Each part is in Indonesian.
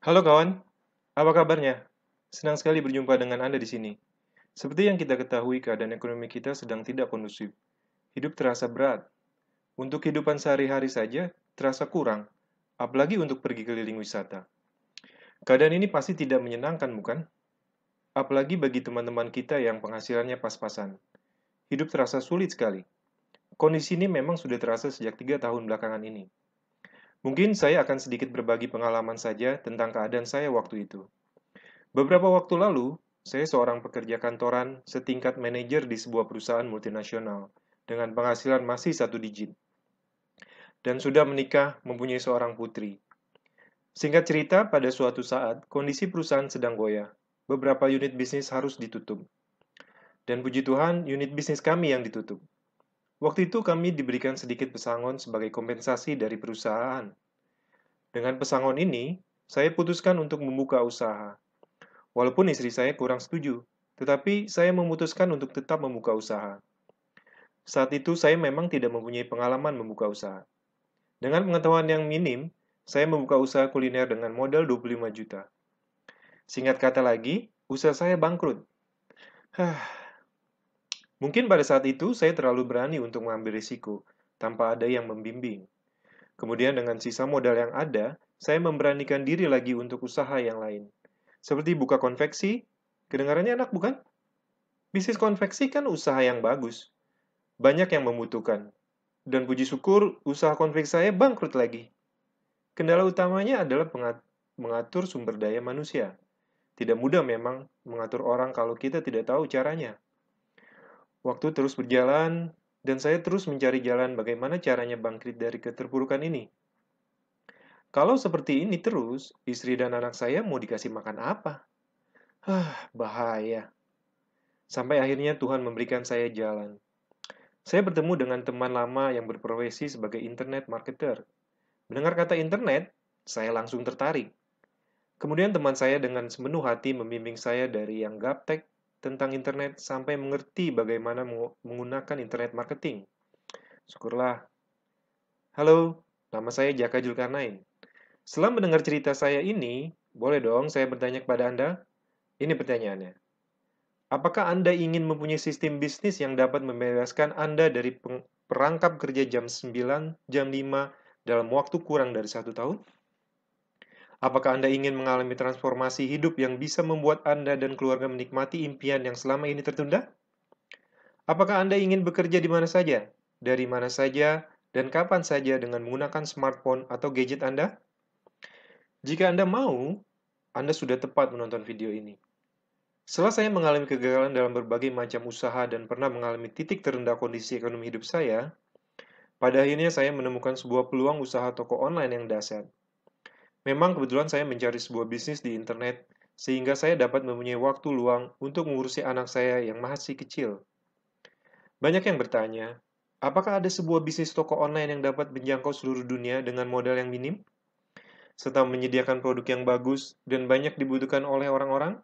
Halo kawan, apa kabarnya? Senang sekali berjumpa dengan Anda di sini. Seperti yang kita ketahui, keadaan ekonomi kita sedang tidak kondusif. Hidup terasa berat. Untuk kehidupan sehari-hari saja terasa kurang, apalagi untuk pergi keliling wisata. Keadaan ini pasti tidak menyenangkan, bukan? Apalagi bagi teman-teman kita yang penghasilannya pas-pasan. Hidup terasa sulit sekali. Kondisi ini memang sudah terasa sejak 3 tahun belakangan ini. Mungkin saya akan sedikit berbagi pengalaman saja tentang keadaan saya waktu itu. Beberapa waktu lalu, saya seorang pekerja kantoran setingkat manajer di sebuah perusahaan multinasional dengan penghasilan masih satu digit dan sudah menikah mempunyai seorang putri. Singkat cerita, pada suatu saat, kondisi perusahaan sedang goyah. Beberapa unit bisnis harus ditutup. Dan puji Tuhan, unit bisnis kami yang ditutup. Waktu itu kami diberikan sedikit pesangon sebagai kompensasi dari perusahaan. Dengan pesangon ini, saya putuskan untuk membuka usaha. Walaupun istri saya kurang setuju, tetapi saya memutuskan untuk tetap membuka usaha. Saat itu saya memang tidak mempunyai pengalaman membuka usaha. Dengan pengetahuan yang minim, saya membuka usaha kuliner dengan modal 25 juta. Singkat kata lagi, usaha saya bangkrut. Mungkin pada saat itu saya terlalu berani untuk mengambil risiko, tanpa ada yang membimbing. Kemudian dengan sisa modal yang ada, saya memberanikan diri lagi untuk usaha yang lain. Seperti buka konveksi, kedengarannya enak bukan? Bisnis konveksi kan usaha yang bagus. Banyak yang membutuhkan. Dan puji syukur, usaha konveksi saya bangkrut lagi. Kendala utamanya adalah mengatur sumber daya manusia. Tidak mudah memang mengatur orang kalau kita tidak tahu caranya. Waktu terus berjalan, dan saya terus mencari jalan bagaimana caranya bangkit dari keterpurukan ini. Kalau seperti ini terus, istri dan anak saya mau dikasih makan apa? Bahaya. Sampai akhirnya Tuhan memberikan saya jalan. Saya bertemu dengan teman lama yang berprofesi sebagai internet marketer. Mendengar kata internet, saya langsung tertarik. Kemudian teman saya dengan sepenuh hati membimbing saya dari yang gaptek tentang internet sampai mengerti bagaimana menggunakan internet marketing. Syukurlah. Halo, nama saya Jaka Julkarnain. Setelah mendengar cerita saya ini, boleh dong saya bertanya kepada Anda? Ini pertanyaannya. Apakah Anda ingin mempunyai sistem bisnis yang dapat membebaskan Anda dari perangkap kerja jam 9, jam 5 dalam waktu kurang dari 1 tahun? Apakah Anda ingin mengalami transformasi hidup yang bisa membuat Anda dan keluarga menikmati impian yang selama ini tertunda? Apakah Anda ingin bekerja di mana saja, dari mana saja, dan kapan saja dengan menggunakan smartphone atau gadget Anda? Jika Anda mau, Anda sudah tepat menonton video ini. Setelah saya mengalami kegagalan dalam berbagai macam usaha dan pernah mengalami titik terendah kondisi ekonomi hidup saya, pada akhirnya saya menemukan sebuah peluang usaha toko online yang dahsyat. Memang kebetulan saya mencari sebuah bisnis di internet, sehingga saya dapat mempunyai waktu luang untuk mengurusi anak saya yang masih kecil. Banyak yang bertanya, apakah ada sebuah bisnis toko online yang dapat menjangkau seluruh dunia dengan modal yang minim, serta menyediakan produk yang bagus dan banyak dibutuhkan oleh orang-orang?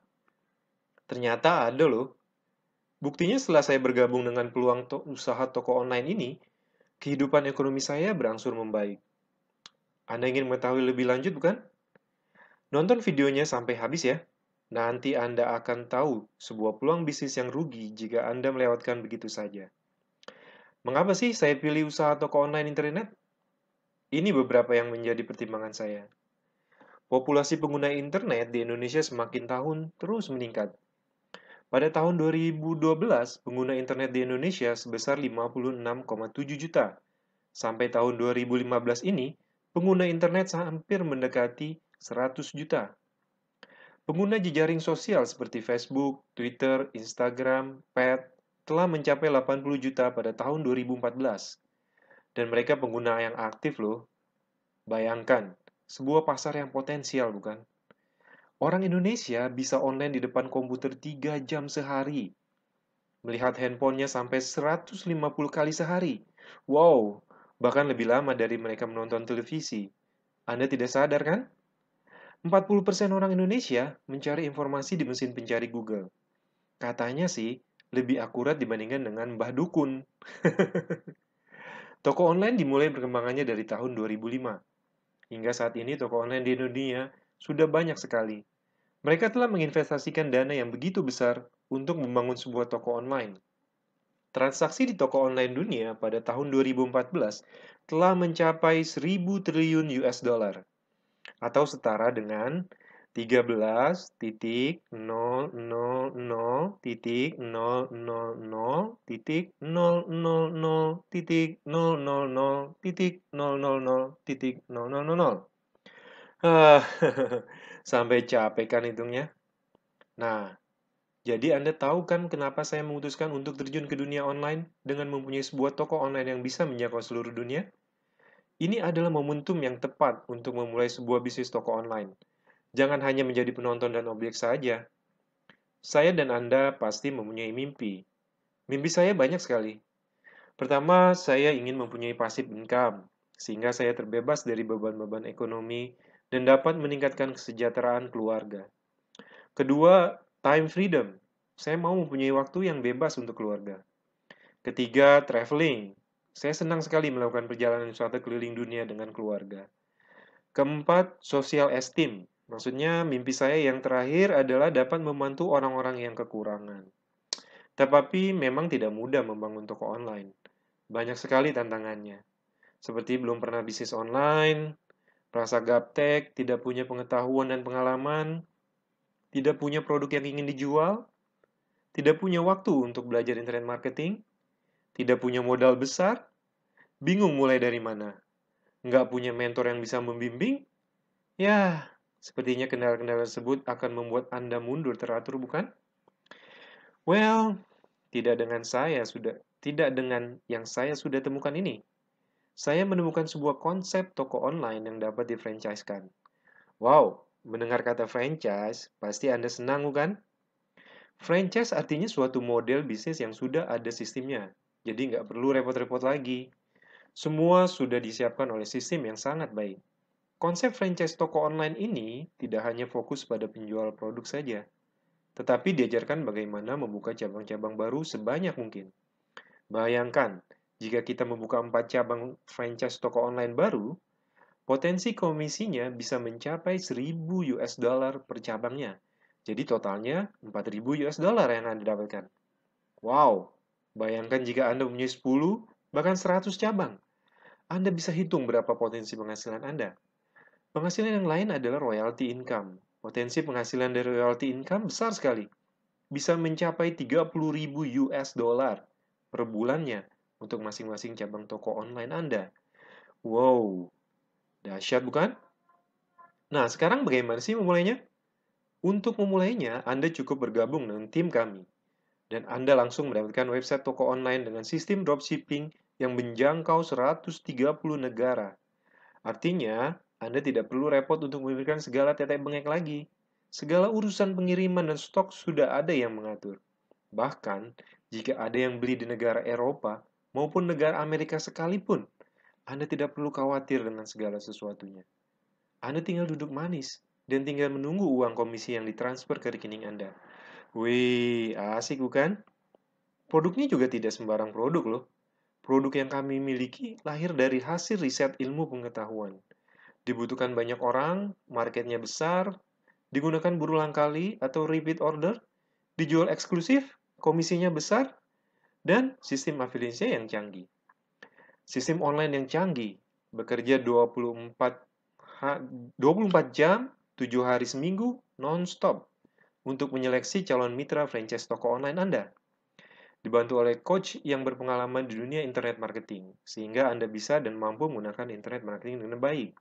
Ternyata ada loh. Buktinya setelah saya bergabung dengan peluang usaha toko online ini, kehidupan ekonomi saya berangsur membaik. Anda ingin mengetahui lebih lanjut bukan? Nonton videonya sampai habis ya. Nanti Anda akan tahu sebuah peluang bisnis yang rugi jika Anda melewatkan begitu saja. Mengapa sih saya pilih usaha toko online internet? Ini beberapa yang menjadi pertimbangan saya. Populasi pengguna internet di Indonesia semakin tahun terus meningkat. Pada tahun 2012, pengguna internet di Indonesia sebesar 56,7 juta. Sampai tahun 2015 ini, pengguna internet hampir mendekati 100 juta. Pengguna jejaring sosial seperti Facebook, Twitter, Instagram, Pet telah mencapai 80 juta pada tahun 2014. Dan mereka pengguna yang aktif loh. Bayangkan, sebuah pasar yang potensial bukan? Orang Indonesia bisa online di depan komputer 3 jam sehari. Melihat handphonenya sampai 150 kali sehari. Wow, bahkan lebih lama dari mereka menonton televisi. Anda tidak sadar kan? 40% orang Indonesia mencari informasi di mesin pencari Google. Katanya sih, lebih akurat dibandingkan dengan Mbah Dukun. Toko online dimulai perkembangannya dari tahun 2005. Hingga saat ini toko online di Indonesia sudah banyak sekali. Mereka telah menginvestasikan dana yang begitu besar untuk membangun sebuah toko online. Transaksi di toko online dunia pada tahun 2014 telah mencapai 1.000 triliun US dollar atau setara dengan 13.000.000.000.000.000.000.000. Ah, sampai capek kan hitungnya? Nah, jadi Anda tahu kan kenapa saya memutuskan untuk terjun ke dunia online dengan mempunyai sebuah toko online yang bisa menjangkau seluruh dunia? Ini adalah momentum yang tepat untuk memulai sebuah bisnis toko online. Jangan hanya menjadi penonton dan objek saja. Saya dan Anda pasti mempunyai mimpi. Mimpi saya banyak sekali. Pertama, saya ingin mempunyai passive income, sehingga saya terbebas dari beban-beban ekonomi dan dapat meningkatkan kesejahteraan keluarga. Kedua, time freedom. Saya mau mempunyai waktu yang bebas untuk keluarga. Ketiga, traveling. Saya senang sekali melakukan perjalanan wisata keliling dunia dengan keluarga. Keempat, social esteem. Maksudnya, mimpi saya yang terakhir adalah dapat membantu orang-orang yang kekurangan. Tetapi memang tidak mudah membangun toko online. Banyak sekali tantangannya. Seperti belum pernah bisnis online, merasa gaptek, tidak punya pengetahuan dan pengalaman, tidak punya produk yang ingin dijual, tidak punya waktu untuk belajar internet marketing, tidak punya modal besar, bingung mulai dari mana, nggak punya mentor yang bisa membimbing, ya, sepertinya kendala-kendala tersebut akan membuat Anda mundur teratur, bukan? Well, tidak dengan yang saya sudah temukan ini. Saya menemukan sebuah konsep toko online yang dapat difranchise-kan. Wow, mendengar kata franchise, pasti Anda senang, bukan? Franchise artinya suatu model bisnis yang sudah ada sistemnya. Jadi nggak perlu repot-repot lagi. Semua sudah disiapkan oleh sistem yang sangat baik. Konsep franchise toko online ini tidak hanya fokus pada penjual produk saja, tetapi diajarkan bagaimana membuka cabang-cabang baru sebanyak mungkin. Bayangkan, jika kita membuka 4 cabang franchise toko online baru, potensi komisinya bisa mencapai 1.000 US dollar per cabangnya. Jadi totalnya 4.000 US dollar yang Anda dapatkan. Wow, bayangkan jika Anda mempunyai 10, bahkan 100 cabang. Anda bisa hitung berapa potensi penghasilan Anda. Penghasilan yang lain adalah royalty income. Potensi penghasilan dari royalty income besar sekali. Bisa mencapai 30.000 US dollar per bulannya untuk masing-masing cabang toko online Anda. Wow, dahsyat bukan? Nah, sekarang bagaimana sih memulainya? Untuk memulainya, Anda cukup bergabung dengan tim kami. Dan Anda langsung mendapatkan website toko online dengan sistem dropshipping yang menjangkau 130 negara. Artinya, Anda tidak perlu repot untuk memikirkan segala tetek bengek lagi. Segala urusan pengiriman dan stok sudah ada yang mengatur. Bahkan, jika ada yang beli di negara Eropa maupun negara Amerika sekalipun, Anda tidak perlu khawatir dengan segala sesuatunya. Anda tinggal duduk manis dan tinggal menunggu uang komisi yang ditransfer ke rekening Anda. Wih, asik bukan? Produknya juga tidak sembarang produk loh. Produk yang kami miliki lahir dari hasil riset ilmu pengetahuan. Dibutuhkan banyak orang, marketnya besar, digunakan berulang kali atau repeat order, dijual eksklusif, komisinya besar, dan sistem afiliasinya yang canggih. Sistem online yang canggih, bekerja 24 jam, 7 hari seminggu, non-stop, untuk menyeleksi calon mitra franchise toko online Anda. Dibantu oleh coach yang berpengalaman di dunia internet marketing, sehingga Anda bisa dan mampu menggunakan internet marketing dengan baik.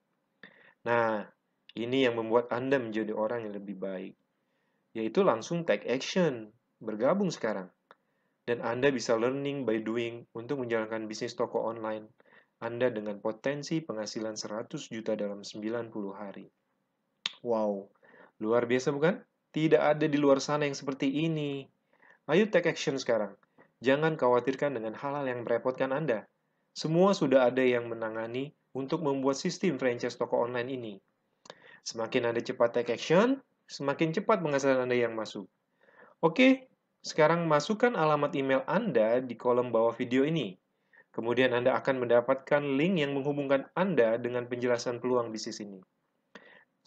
Nah, ini yang membuat Anda menjadi orang yang lebih baik, yaitu langsung take action, bergabung sekarang. Dan Anda bisa learning by doing untuk menjalankan bisnis toko online Anda dengan potensi penghasilan 100 juta dalam 90 hari. Wow, luar biasa bukan? Tidak ada di luar sana yang seperti ini. Ayo take action sekarang. Jangan khawatirkan dengan hal-hal yang merepotkan Anda. Semua sudah ada yang menangani untuk membuat sistem franchise toko online ini. Semakin Anda cepat take action, semakin cepat penghasilan Anda yang masuk. Oke, sekarang masukkan alamat email Anda di kolom bawah video ini. Kemudian Anda akan mendapatkan link yang menghubungkan Anda dengan penjelasan peluang bisnis ini.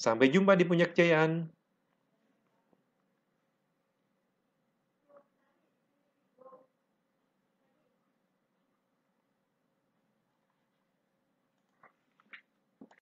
Sampai jumpa di Puncak Jayaan.